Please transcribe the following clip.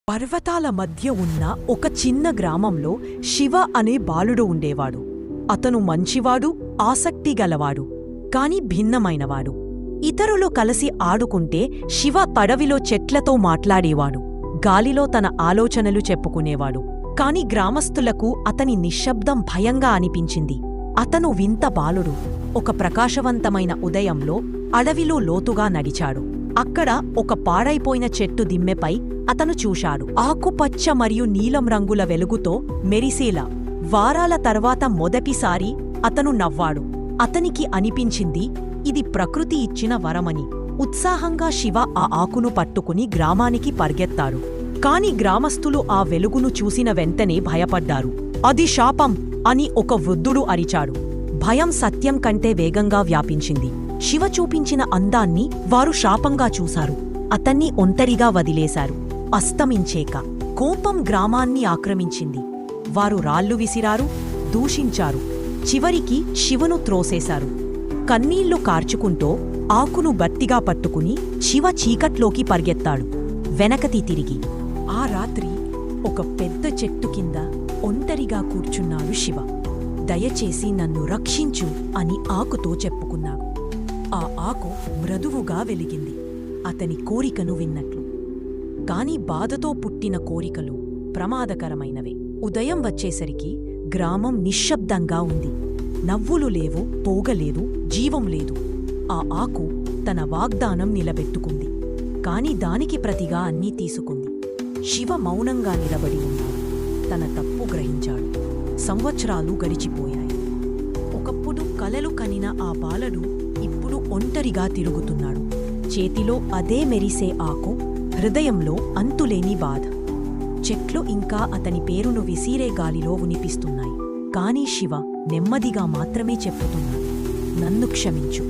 పర్వతాల మధ్య ఉన్న ఒక చిన్న గ్రామంలో శివ అనే బాలుడు ఉండేవాడు. అతను మంచివాడు, ఆసక్తిగలవాడు, కాని భిన్నమైనవాడు. ఇతరులు కలిసి ఆడుకుంటే శివ పడవిలో చెట్లతో మాట్లాడేవాడు, గాలిలో తన ఆలోచనలు చెప్పుకునేవాడు. కాని గ్రామస్థులకు అతని నిశ్శబ్దం భయంగా అనిపించింది. అతను వింత బాలుడు ఒక ప్రకాశవంతమైన ఉదయంలో అడవిలో లోతుగా నడిచాడు. అక్కడ ఒక పాడైపోయిన చెట్టు దిమ్మెపై అతను చూశాడు. ఆకుపచ్చ మరియు నీలం రంగుల వెలుగుతో మెరిసేలా. వారాల తర్వాత మొదటిసారి అతను నవ్వాడు. అతనికి అనిపించింది ఇది ప్రకృతి ఇచ్చిన వరమని. ఉత్సాహంగా శివ ఆ ఆకును పట్టుకుని గ్రామానికి పరిగెత్తాడు. కాని గ్రామస్థులు ఆ వెలుగును చూసిన వెంటనే భయపడ్డారు. అది శాపం అని ఒక వృద్ధుడు అరిచాడు. భయం సత్యం కంటే వేగంగా వ్యాపించింది. శివ చూపించిన అందాన్ని వారు శాపంగా చూశారు. అతన్ని ఒంటరిగా వదిలేశారు. అస్తమించేక కోపం గ్రామాన్ని ఆక్రమించింది. వారు రాళ్లు విసిరారు, దూషించారు, చివరికి శివను త్రోసేశారు. కన్నీళ్లు కార్చుకుంటూ ఆకును గట్టిగా పట్టుకుని శివ చీకట్లోకి పరిగెత్తాడు. వెనకతి తిరిగి ఆ రాత్రి ఒక పెద్ద చెట్టు కింద ఒంటరిగా కూర్చున్నాడు శివ. దయచేసి నన్ను రక్షించు అని ఆకుతో చెప్పుకున్నాడు. ఆ ఆకు మృదువుగా వెలిగింది, అతని కోరికను విన్నట్లు. కాని బాధతో పుట్టిన కోరికలు ప్రమాదకరమైనవే. ఉదయం వచ్చేసరికి గ్రామం నిశ్శబ్దంగా ఉంది. నవ్వులు లేవు, పోగలేదు, జీవం లేదు. ఆ ఆకు తన వాగ్దానం నిలబెట్టుకుంది, కాని దానికి ప్రతిగా అన్నీ తీసుకుంది. శివ మౌనంగా నిలబడి ఉన్నాడు. తన తప్పు గ్రహించాడు. సంవత్సరాలు గడిచిపోయాయి. ఒకప్పుడు కలలు కనిన ఆ బాలుడు ఇప్పుడు ఒంటరిగా తిరుగుతున్నాడు. చేతిలో అదే మెరిసే ఆకు, హృదయంలో అంతులేని బాధ. చెట్లు ఇంకా అతని పేరును విసిరే గాలిలో వినిపిస్తున్నాయి. కాని శివ నెమ్మదిగా మాత్రమే చెప్పుతున్నాడు, నన్ను క్షమించు.